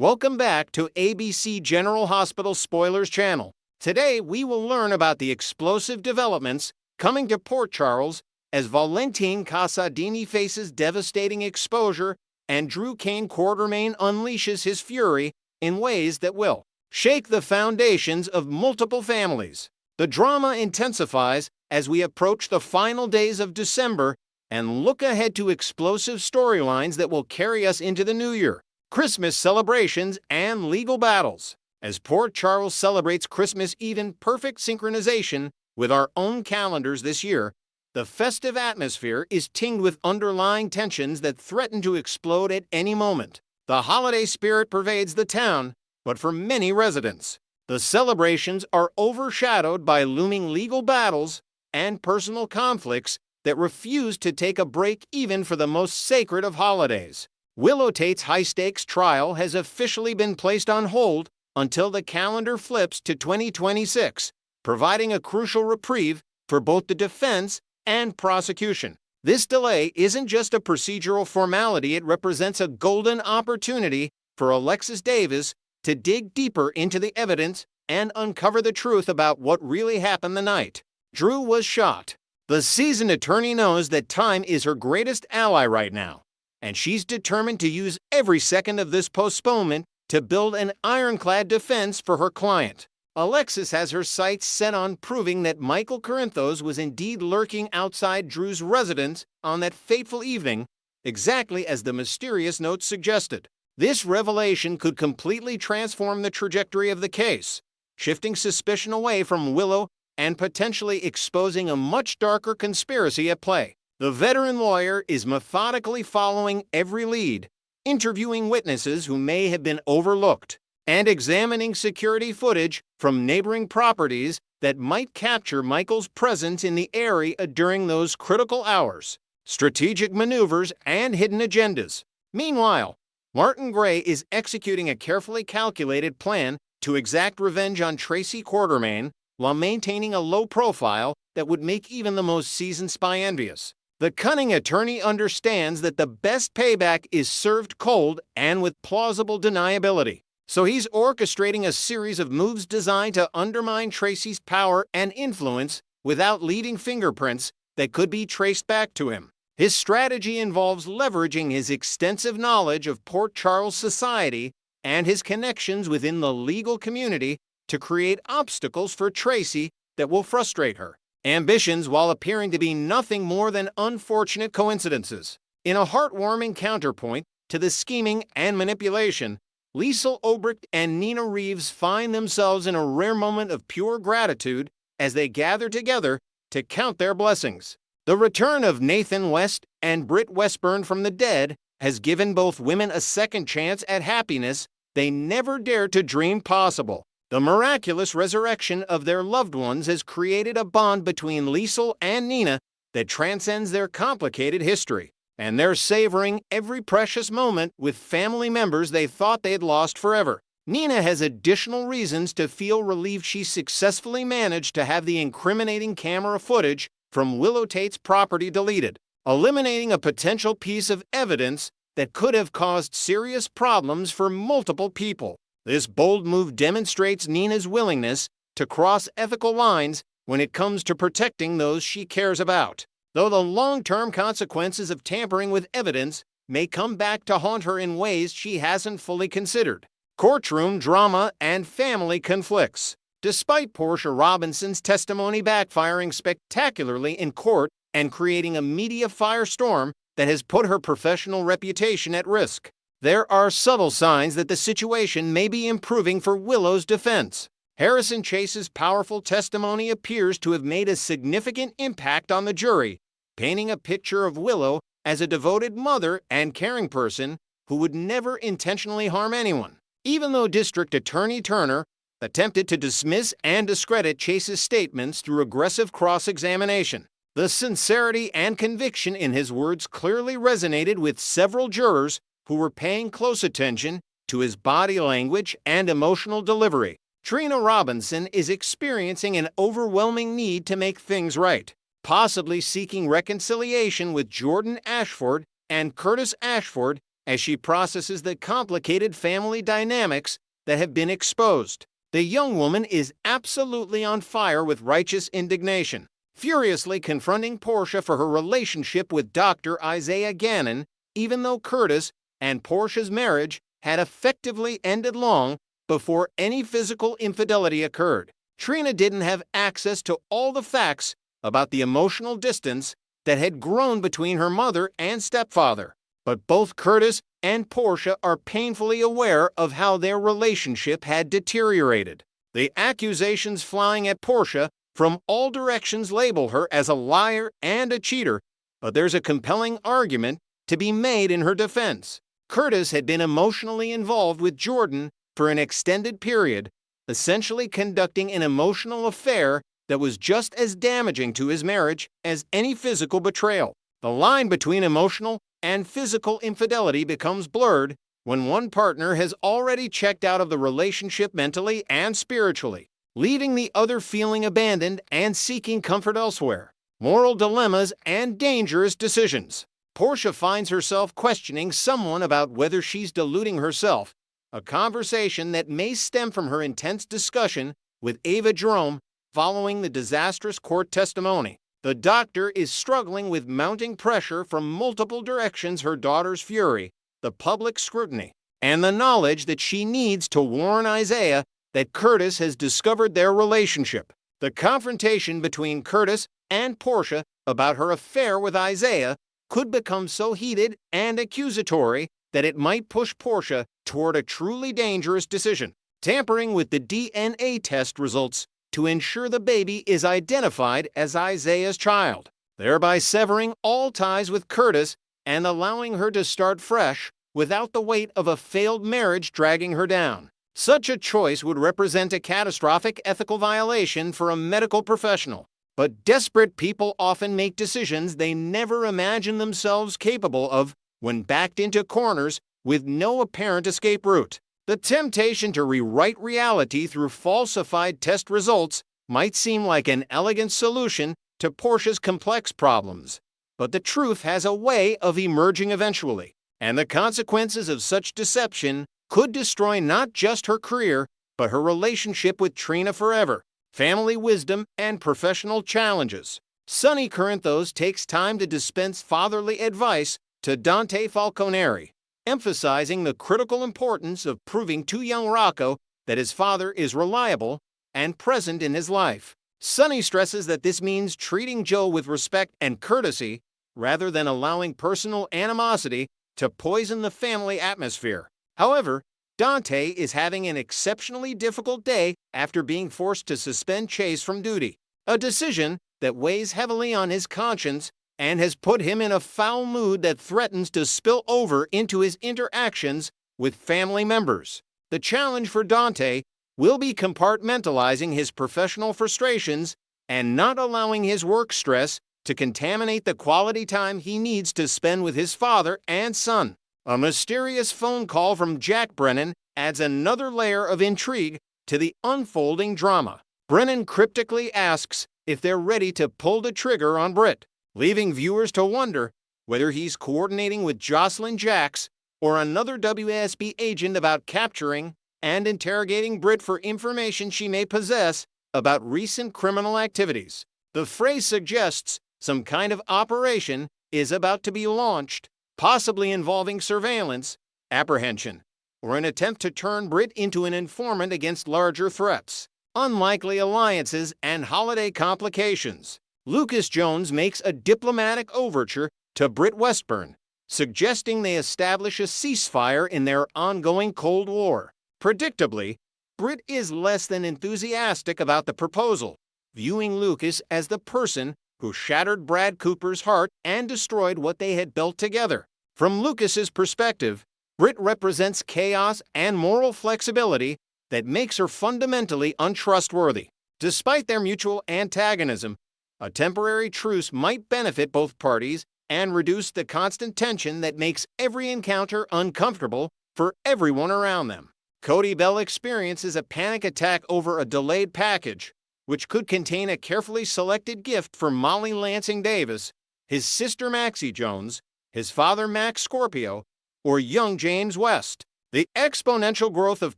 Welcome back to ABC General Hospital Spoilers channel. Today we will learn about the explosive developments coming to Port Charles as Valentine Casadini faces devastating exposure and Drew Kane Quartermain unleashes his fury in ways that will shake the foundations of multiple families. The drama intensifies as we approach the final days of December and look ahead to explosive storylines that will carry us into the new year. Christmas celebrations and legal battles. As Port Charles celebrates Christmas Eve in perfect synchronization with our own calendars this year, the festive atmosphere is tinged with underlying tensions that threaten to explode at any moment. The holiday spirit pervades the town, but for many residents, the celebrations are overshadowed by looming legal battles and personal conflicts that refuse to take a break even for the most sacred of holidays. Willow Tate's high-stakes trial has officially been placed on hold until the calendar flips to 2026, providing a crucial reprieve for both the defense and prosecution. This delay isn't just a procedural formality, it represents a golden opportunity for Alexis Davis to dig deeper into the evidence and uncover the truth about what really happened the night Drew was shot. The seasoned attorney knows that time is her greatest ally right now, and she's determined to use every second of this postponement to build an ironclad defense for her client. Alexis has her sights set on proving that Michael Corinthos was indeed lurking outside Drew's residence on that fateful evening, exactly as the mysterious note suggested. This revelation could completely transform the trajectory of the case, shifting suspicion away from Willow and potentially exposing a much darker conspiracy at play. The veteran lawyer is methodically following every lead, interviewing witnesses who may have been overlooked, and examining security footage from neighboring properties that might capture Michael's presence in the area during those critical hours. Strategic maneuvers and hidden agendas. Meanwhile, Martin Gray is executing a carefully calculated plan to exact revenge on Tracy Quartermain while maintaining a low profile that would make even the most seasoned spy envious. The cunning attorney understands that the best payback is served cold and with plausible deniability. So he's orchestrating a series of moves designed to undermine Tracy's power and influence without leaving fingerprints that could be traced back to him. His strategy involves leveraging his extensive knowledge of Port Charles society and his connections within the legal community to create obstacles for Tracy that will frustrate her ambitions while appearing to be nothing more than unfortunate coincidences. In a heartwarming counterpoint to the scheming and manipulation, Liesl Obrecht and Nina Reeves find themselves in a rare moment of pure gratitude as they gather together to count their blessings. The return of Nathan West and Britt Westburn from the dead has given both women a second chance at happiness they never dared to dream possible. The miraculous resurrection of their loved ones has created a bond between Liesl and Nina that transcends their complicated history, and they're savoring every precious moment with family members they thought they'd lost forever. Nina has additional reasons to feel relieved she successfully managed to have the incriminating camera footage from Willow Tate's property deleted, eliminating a potential piece of evidence that could have caused serious problems for multiple people. This bold move demonstrates Nina's willingness to cross ethical lines when it comes to protecting those she cares about, though the long-term consequences of tampering with evidence may come back to haunt her in ways she hasn't fully considered. Courtroom drama and family conflicts. Despite Portia Robinson's testimony backfiring spectacularly in court and creating a media firestorm that has put her professional reputation at risk, there are subtle signs that the situation may be improving for Willow's defense. Harrison Chase's powerful testimony appears to have made a significant impact on the jury, painting a picture of Willow as a devoted mother and caring person who would never intentionally harm anyone. Even though District Attorney Turner attempted to dismiss and discredit Chase's statements through aggressive cross-examination, the sincerity and conviction in his words clearly resonated with several jurors who were paying close attention to his body language and emotional delivery. Trina Robinson is experiencing an overwhelming need to make things right, possibly seeking reconciliation with Jordan Ashford and Curtis Ashford as she processes the complicated family dynamics that have been exposed. The young woman is absolutely on fire with righteous indignation, furiously confronting Portia for her relationship with Dr. Isaiah Gannon, even though Curtis and Portia's marriage had effectively ended long before any physical infidelity occurred. Trina didn't have access to all the facts about the emotional distance that had grown between her mother and stepfather, but both Curtis and Portia are painfully aware of how their relationship had deteriorated. The accusations flying at Portia from all directions label her as a liar and a cheater, but there's a compelling argument to be made in her defense. Curtis had been emotionally involved with Jordan for an extended period, essentially conducting an emotional affair that was just as damaging to his marriage as any physical betrayal. The line between emotional and physical infidelity becomes blurred when one partner has already checked out of the relationship mentally and spiritually, leaving the other feeling abandoned and seeking comfort elsewhere. Moral dilemmas and dangerous decisions. Portia finds herself questioning someone about whether she's deluding herself, a conversation that may stem from her intense discussion with Ava Jerome following the disastrous court testimony. The doctor is struggling with mounting pressure from multiple directions: her daughter's fury, the public scrutiny, and the knowledge that she needs to warn Isaiah that Curtis has discovered their relationship. The confrontation between Curtis and Portia about her affair with Isaiah could become so heated and accusatory that it might push Portia toward a truly dangerous decision: tampering with the DNA test results to ensure the baby is identified as Isaiah's child, thereby severing all ties with Curtis and allowing her to start fresh without the weight of a failed marriage dragging her down. Such a choice would represent a catastrophic ethical violation for a medical professional, but desperate people often make decisions they never imagined themselves capable of when backed into corners with no apparent escape route. The temptation to rewrite reality through falsified test results might seem like an elegant solution to Portia's complex problems, but the truth has a way of emerging eventually, and the consequences of such deception could destroy not just her career, but her relationship with Trina forever. Family wisdom and professional challenges. Sonny Corinthos takes time to dispense fatherly advice to Dante Falconeri, emphasizing the critical importance of proving to young Rocco that his father is reliable and present in his life. Sonny stresses that this means treating Joe with respect and courtesy rather than allowing personal animosity to poison the family atmosphere. However, Dante is having an exceptionally difficult day after being forced to suspend Chase from duty, a decision that weighs heavily on his conscience and has put him in a foul mood that threatens to spill over into his interactions with family members. The challenge for Dante will be compartmentalizing his professional frustrations and not allowing his work stress to contaminate the quality time he needs to spend with his father and son. A mysterious phone call from Jack Brennan adds another layer of intrigue to the unfolding drama. Brennan cryptically asks if they're ready to pull the trigger on Britt, leaving viewers to wonder whether he's coordinating with Jocelyn Jacks or another WSB agent about capturing and interrogating Britt for information she may possess about recent criminal activities. The phrase suggests some kind of operation is about to be launched, possibly involving surveillance, apprehension, or an attempt to turn Britt into an informant against larger threats. Unlikely alliances and holiday complications. Lucas Jones makes a diplomatic overture to Britt Westburn, suggesting they establish a ceasefire in their ongoing Cold War. Predictably, Britt is less than enthusiastic about the proposal, viewing Lucas as the person who shattered Brad Cooper's heart and destroyed what they had built together. From Lucas's perspective, Britt represents chaos and moral flexibility that makes her fundamentally untrustworthy. Despite their mutual antagonism, a temporary truce might benefit both parties and reduce the constant tension that makes every encounter uncomfortable for everyone around them. Cody Bell experiences a panic attack over a delayed package, which could contain a carefully selected gift for Molly Lansing Davis, his sister Maxie Jones, his father Max Scorpio, or young James West. The exponential growth of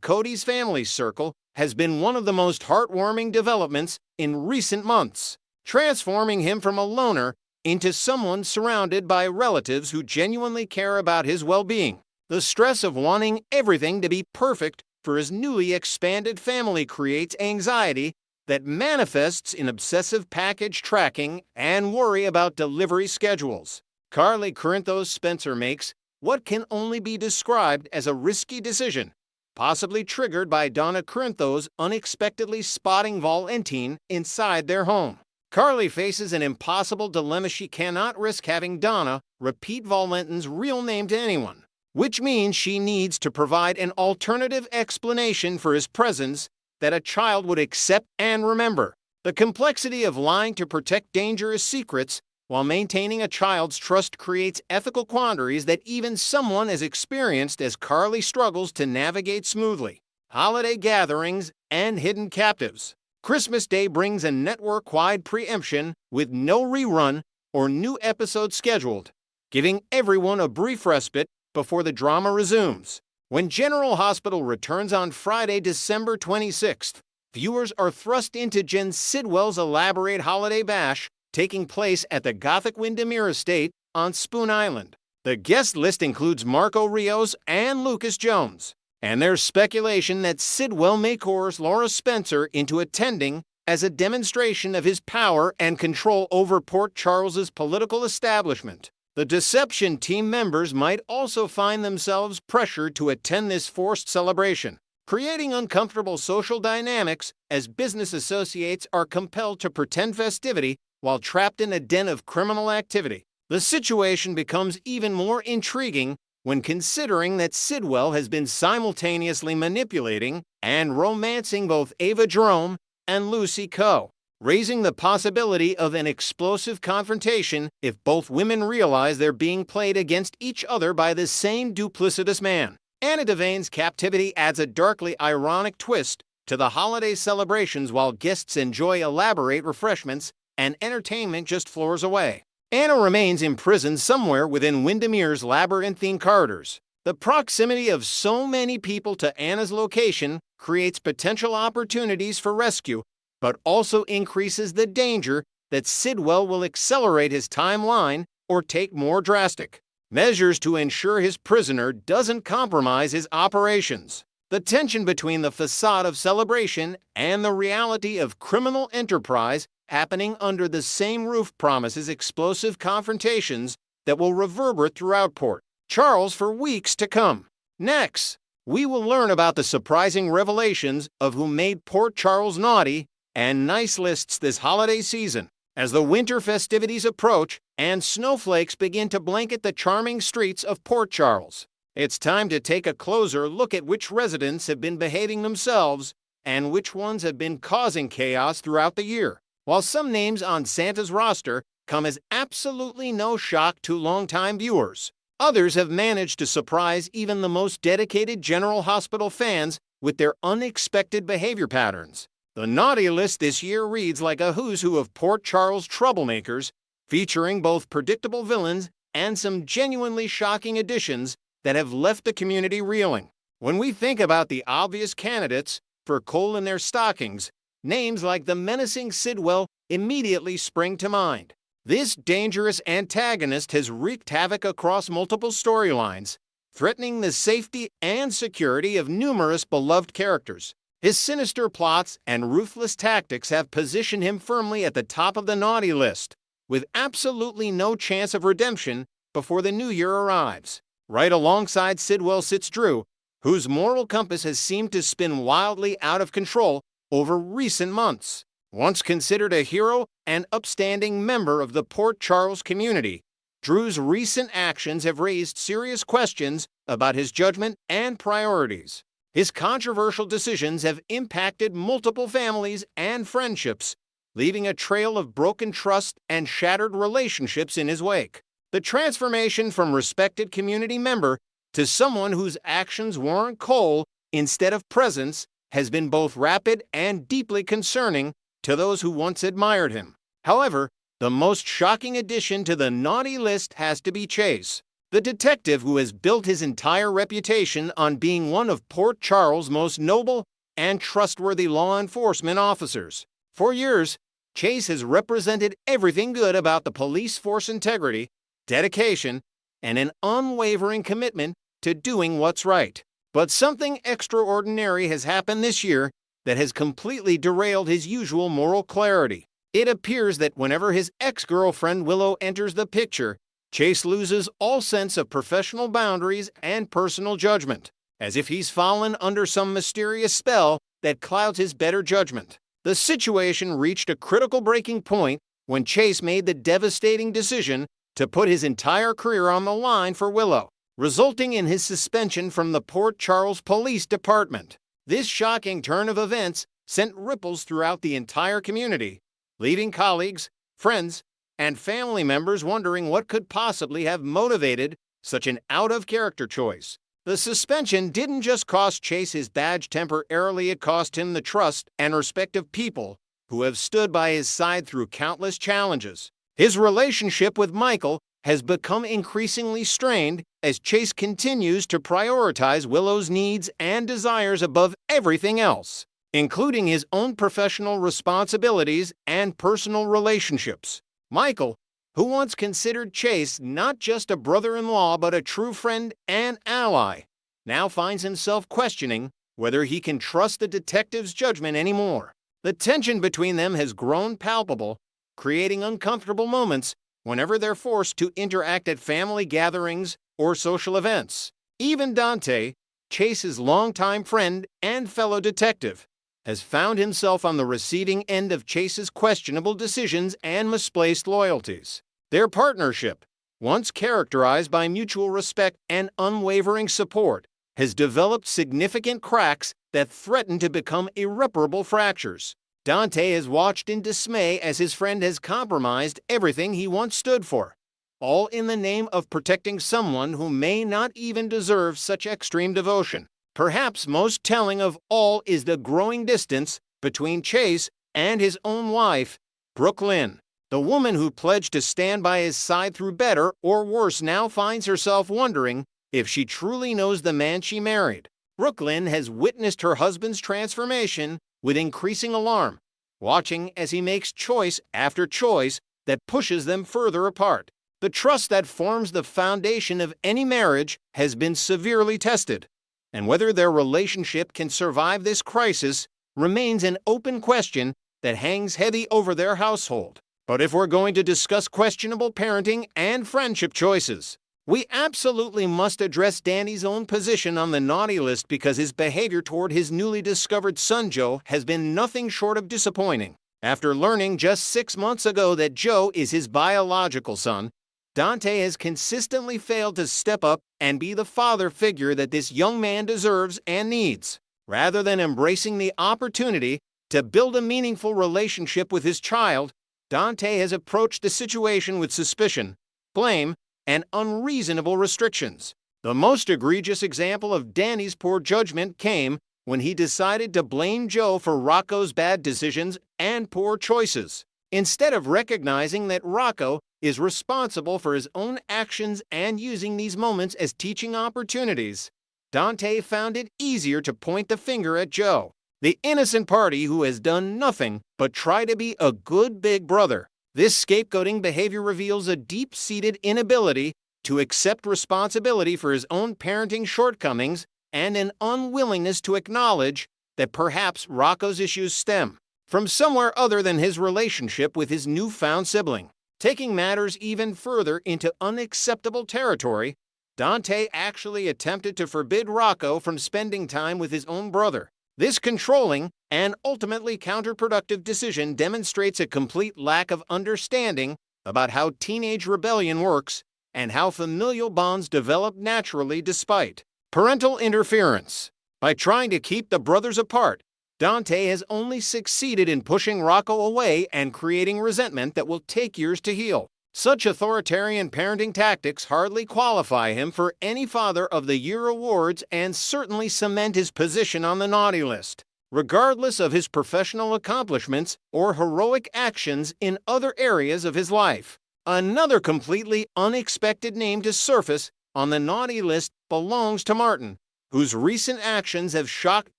Cody's family circle has been one of the most heartwarming developments in recent months, transforming him from a loner into someone surrounded by relatives who genuinely care about his well-being. The stress of wanting everything to be perfect for his newly expanded family creates anxiety that manifests in obsessive package tracking and worry about delivery schedules. Carly Corinthos Spencer makes what can only be described as a risky decision, possibly triggered by Donna Corinthos unexpectedly spotting Valentine inside their home. Carly faces an impossible dilemma. She cannot risk having Donna repeat Valentine's real name to anyone, which means she needs to provide an alternative explanation for his presence that a child would accept and remember. The complexity of lying to protect dangerous secrets while maintaining a child's trust creates ethical quandaries that even someone as experienced as Carly struggles to navigate smoothly. Holiday gatherings and hidden captives. Christmas Day brings a network-wide preemption with no rerun or new episode scheduled, giving everyone a brief respite before the drama resumes. When General Hospital returns on Friday, December 26th, viewers are thrust into Jen Sidwell's elaborate holiday bash taking place at the Gothic Windemere estate on Spoon Island. The guest list includes Marco Rios and Lucas Jones, and there's speculation that Sidwell may coerce Laura Spencer into attending as a demonstration of his power and control over Port Charles's political establishment. The Deception team members might also find themselves pressured to attend this forced celebration, creating uncomfortable social dynamics as business associates are compelled to pretend festivity while trapped in a den of criminal activity. The situation becomes even more intriguing when considering that Sidwell has been simultaneously manipulating and romancing both Ava Jerome and Lucy Coe, raising the possibility of an explosive confrontation if both women realize they're being played against each other by the same duplicitous man. Anna Devane's captivity adds a darkly ironic twist to the holiday celebrations while guests enjoy elaborate refreshments and entertainment just floors away. Anna remains imprisoned somewhere within Windemere's labyrinthine corridors. The proximity of so many people to Anna's location creates potential opportunities for rescue, but also increases the danger that Sidwell will accelerate his timeline or take more drastic measures to ensure his prisoner doesn't compromise his operations. The tension between the facade of celebration and the reality of criminal enterprise happening under the same roof promises explosive confrontations that will reverberate throughout Port Charles for weeks to come. Next, we will learn about the surprising revelations of who made Port Charles naughty and nice lists this holiday season. As the winter festivities approach and snowflakes begin to blanket the charming streets of Port Charles, it's time to take a closer look at which residents have been behaving themselves and which ones have been causing chaos throughout the year. While some names on Santa's roster come as absolutely no shock to longtime viewers, others have managed to surprise even the most dedicated General Hospital fans with their unexpected behavior patterns. The naughty list this year reads like a who's who of Port Charles troublemakers, featuring both predictable villains and some genuinely shocking additions that have left the community reeling. When we think about the obvious candidates for coal in their stockings, names like the menacing Sidwell immediately spring to mind. This dangerous antagonist has wreaked havoc across multiple storylines, threatening the safety and security of numerous beloved characters. His sinister plots and ruthless tactics have positioned him firmly at the top of the naughty list, with absolutely no chance of redemption before the new year arrives. Right alongside Sidwell sits Drew, whose moral compass has seemed to spin wildly out of control over recent months. Once considered a hero and upstanding member of the Port Charles community, Drew's recent actions have raised serious questions about his judgment and priorities. His controversial decisions have impacted multiple families and friendships, leaving a trail of broken trust and shattered relationships in his wake. The transformation from respected community member to someone whose actions warrant coal instead of presence has been both rapid and deeply concerning to those who once admired him. However, the most shocking addition to the naughty list has to be Chase. the detective who has built his entire reputation on being one of Port Charles' most noble and trustworthy law enforcement officers. For years, Chase has represented everything good about the police force: integrity, dedication, and an unwavering commitment to doing what's right. But something extraordinary has happened this year that has completely derailed his usual moral clarity. It appears that whenever his ex-girlfriend Willow enters the picture, Chase loses all sense of professional boundaries and personal judgment, as if he's fallen under some mysterious spell that clouds his better judgment. The situation reached a critical breaking point when Chase made the devastating decision to put his entire career on the line for Willow, resulting in his suspension from the Port Charles Police Department. This shocking turn of events sent ripples throughout the entire community, leaving colleagues, friends, and family members wondering what could possibly have motivated such an out-of-character choice. The suspension didn't just cost Chase his badge temporarily, it cost him the trust and respect of people who have stood by his side through countless challenges. His relationship with Michael has become increasingly strained as Chase continues to prioritize Willow's needs and desires above everything else, including his own professional responsibilities and personal relationships. Michael, who once considered Chase not just a brother-in-law but a true friend and ally, now finds himself questioning whether he can trust the detective's judgment anymore. The tension between them has grown palpable, creating uncomfortable moments whenever they're forced to interact at family gatherings or social events. Even Dante, Chase's longtime friend and fellow detective, has found himself on the receiving end of Chase's questionable decisions and misplaced loyalties. Their partnership, once characterized by mutual respect and unwavering support, has developed significant cracks that threaten to become irreparable fractures. Dante has watched in dismay as his friend has compromised everything he once stood for, all in the name of protecting someone who may not even deserve such extreme devotion. Perhaps most telling of all is the growing distance between Chase and his own wife, Brooklyn. The woman who pledged to stand by his side through better or worse now finds herself wondering if she truly knows the man she married. Brooklyn has witnessed her husband's transformation with increasing alarm, watching as he makes choice after choice that pushes them further apart. The trust that forms the foundation of any marriage has been severely tested, and whether their relationship can survive this crisis remains an open question that hangs heavy over their household. But if we're going to discuss questionable parenting and friendship choices, we absolutely must address Danny's own position on the naughty list, because his behavior toward his newly discovered son Joe has been nothing short of disappointing. After learning just 6 months ago that Joe is his biological son, Dante has consistently failed to step up and be the father figure that this young man deserves and needs. Rather than embracing the opportunity to build a meaningful relationship with his child, Dante has approached the situation with suspicion, blame, and unreasonable restrictions. The most egregious example of Danny's poor judgment came when he decided to blame Joe for Rocco's bad decisions and poor choices, instead of recognizing that Rocco is responsible for his own actions and using these moments as teaching opportunities. Dante found it easier to point the finger at Joe, the innocent party who has done nothing but try to be a good big brother. This scapegoating behavior reveals a deep-seated inability to accept responsibility for his own parenting shortcomings and an unwillingness to acknowledge that perhaps Rocco's issues stem from somewhere other than his relationship with his newfound sibling. Taking matters even further into unacceptable territory, Dante actually attempted to forbid Rocco from spending time with his own brother. This controlling and ultimately counterproductive decision demonstrates a complete lack of understanding about how teenage rebellion works and how familial bonds develop naturally despite parental interference. By trying to keep the brothers apart, Dante has only succeeded in pushing Rocco away and creating resentment that will take years to heal. Such authoritarian parenting tactics hardly qualify him for any Father of the Year awards and certainly cement his position on the naughty list, regardless of his professional accomplishments or heroic actions in other areas of his life. Another completely unexpected name to surface on the naughty list belongs to Martin, whose recent actions have shocked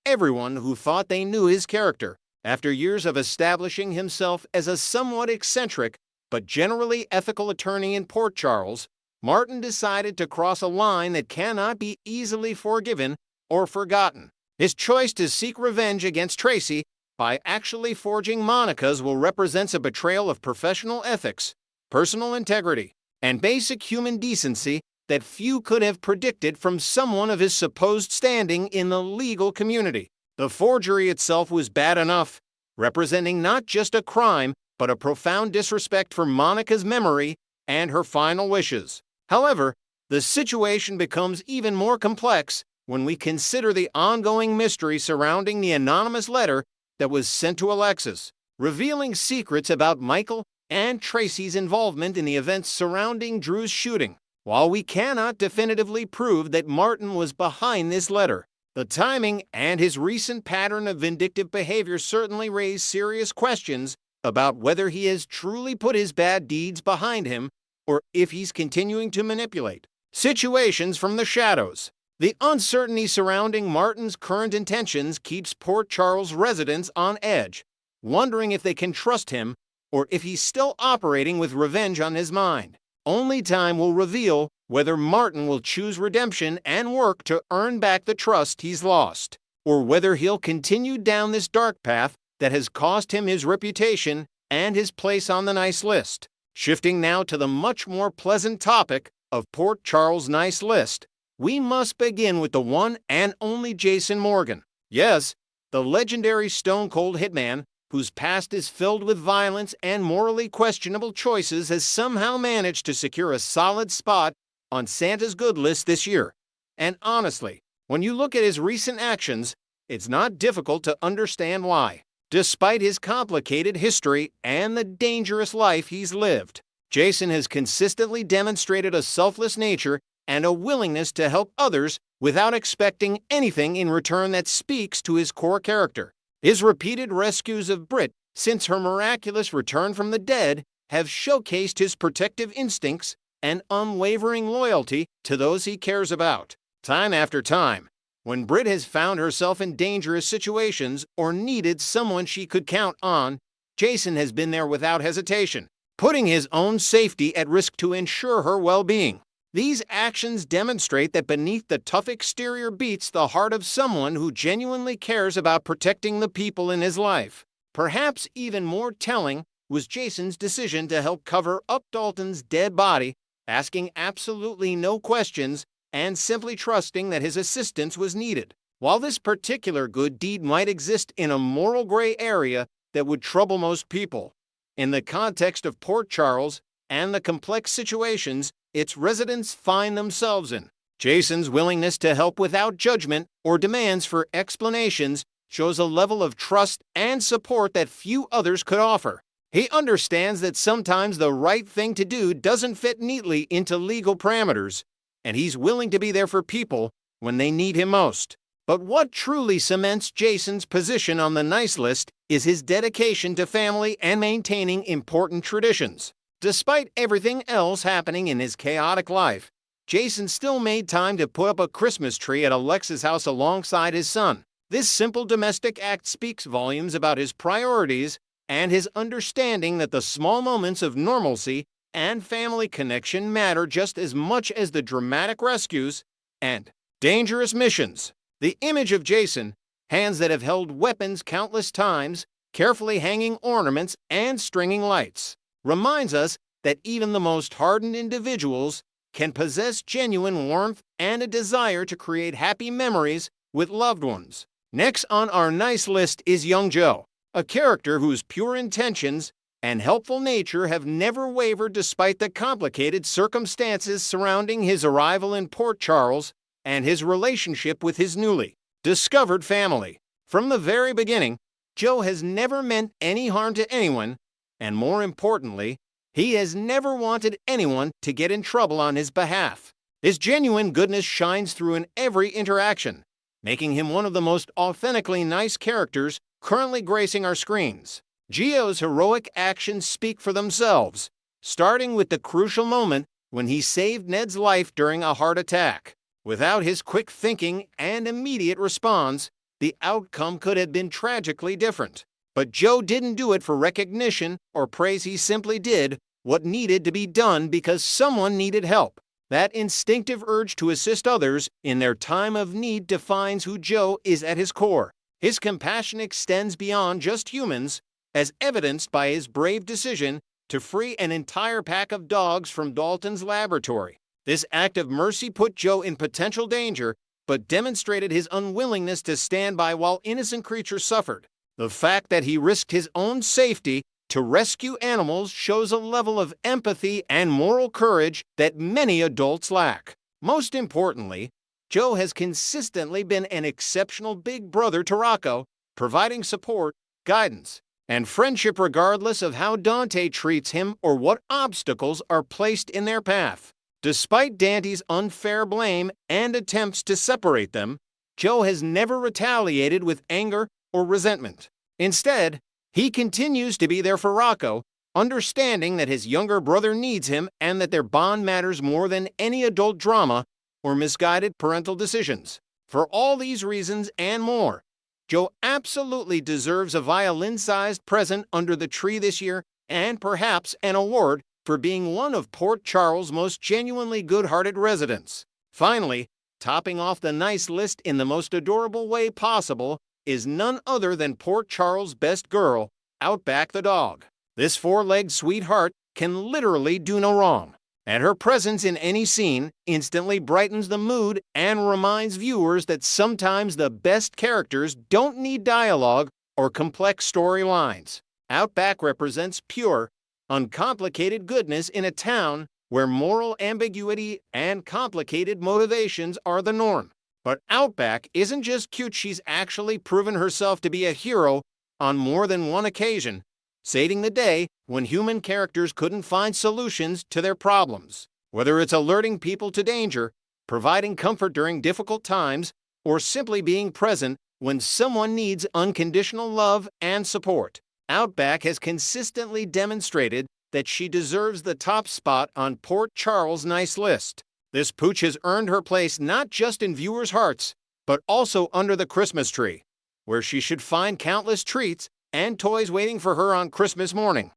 everyone who thought they knew his character. After years of establishing himself as a somewhat eccentric but generally ethical attorney in Port Charles, Martin decided to cross a line that cannot be easily forgiven or forgotten. His choice to seek revenge against Tracy by actually forging Monica's will represent a betrayal of professional ethics, personal integrity, and basic human decency that few could have predicted from someone of his supposed standing in the legal community. The forgery itself was bad enough, representing not just a crime, but a profound disrespect for Monica's memory and her final wishes. However, the situation becomes even more complex when we consider the ongoing mystery surrounding the anonymous letter that was sent to Alexis, revealing secrets about Michael and Tracy's involvement in the events surrounding Drew's shooting. While we cannot definitively prove that Martin was behind this letter, the timing and his recent pattern of vindictive behavior certainly raise serious questions about whether he has truly put his bad deeds behind him or if he's continuing to manipulate situations from the shadows. The uncertainty surrounding Martin's current intentions keeps Port Charles residents on edge, wondering if they can trust him or if he's still operating with revenge on his mind. Only time will reveal whether Martin will choose redemption and work to earn back the trust he's lost, or whether he'll continue down this dark path that has cost him his reputation and his place on the nice list. Shifting now to the much more pleasant topic of Port Charles' nice list, we must begin with the one and only Jason Morgan. Yes, the legendary stone-cold hitman whose past is filled with violence and morally questionable choices has somehow managed to secure a solid spot on Santa's good list this year. And honestly, when you look at his recent actions, it's not difficult to understand why. Despite his complicated history and the dangerous life he's lived, Jason has consistently demonstrated a selfless nature and a willingness to help others without expecting anything in return that speaks to his core character. His repeated rescues of Britt since her miraculous return from the dead have showcased his protective instincts and unwavering loyalty to those he cares about. Time after time, when Britt has found herself in dangerous situations or needed someone she could count on, Jason has been there without hesitation, putting his own safety at risk to ensure her well-being. These actions demonstrate that beneath the tough exterior beats the heart of someone who genuinely cares about protecting the people in his life. Perhaps even more telling was Jason's decision to help cover up Dalton's dead body, asking absolutely no questions and simply trusting that his assistance was needed. While this particular good deed might exist in a moral gray area that would trouble most people, in the context of Port Charles and the complex situations its residents find themselves in, Jason's willingness to help without judgment or demands for explanations shows a level of trust and support that few others could offer. He understands that sometimes the right thing to do doesn't fit neatly into legal parameters, and he's willing to be there for people when they need him most. But what truly cements Jason's position on the nice list is his dedication to family and maintaining important traditions. Despite everything else happening in his chaotic life, Jason still made time to put up a Christmas tree at Alexa's house alongside his son. This simple domestic act speaks volumes about his priorities and his understanding that the small moments of normalcy and family connection matter just as much as the dramatic rescues and dangerous missions. The image of Jason, hands that have held weapons countless times, carefully hanging ornaments and stringing lights, reminds us that even the most hardened individuals can possess genuine warmth and a desire to create happy memories with loved ones. Next on our nice list is young Joe, a character whose pure intentions and helpful nature have never wavered despite the complicated circumstances surrounding his arrival in Port Charles and his relationship with his newly discovered family. From the very beginning, Joe has never meant any harm to anyone, and more importantly, he has never wanted anyone to get in trouble on his behalf. His genuine goodness shines through in every interaction, making him one of the most authentically nice characters currently gracing our screens. Gio's heroic actions speak for themselves, starting with the crucial moment when he saved Ned's life during a heart attack. Without his quick thinking and immediate response, the outcome could have been tragically different. But Joe didn't do it for recognition or praise. He simply did what needed to be done because someone needed help. That instinctive urge to assist others in their time of need defines who Joe is at his core. His compassion extends beyond just humans, as evidenced by his brave decision to free an entire pack of dogs from Dalton's laboratory. This act of mercy put Joe in potential danger, but demonstrated his unwillingness to stand by while innocent creatures suffered. The fact that he risked his own safety to rescue animals shows a level of empathy and moral courage that many adults lack. Most importantly, Joe has consistently been an exceptional big brother to Rocco, providing support, guidance, and friendship regardless of how Dante treats him or what obstacles are placed in their path. Despite Dante's unfair blame and attempts to separate them, Joe has never retaliated with anger or resentment. Instead, he continues to be there for Rocco, understanding that his younger brother needs him and that their bond matters more than any adult drama or misguided parental decisions. For all these reasons and more, Joe absolutely deserves a violin-sized present under the tree this year and perhaps an award for being one of Port Charles' most genuinely good-hearted residents. Finally, topping off the nice list in the most adorable way possible is none other than Port Charles' best girl, Outback the dog. This four-legged sweetheart can literally do no wrong, and her presence in any scene instantly brightens the mood and reminds viewers that sometimes the best characters don't need dialogue or complex storylines. Outback represents pure, uncomplicated goodness in a town where moral ambiguity and complicated motivations are the norm. But Outback isn't just cute, she's actually proven herself to be a hero on more than one occasion, saving the day when human characters couldn't find solutions to their problems. Whether it's alerting people to danger, providing comfort during difficult times, or simply being present when someone needs unconditional love and support, Outback has consistently demonstrated that she deserves the top spot on Port Charles' nice list. This pooch has earned her place not just in viewers' hearts, but also under the Christmas tree, where she should find countless treats and toys waiting for her on Christmas morning.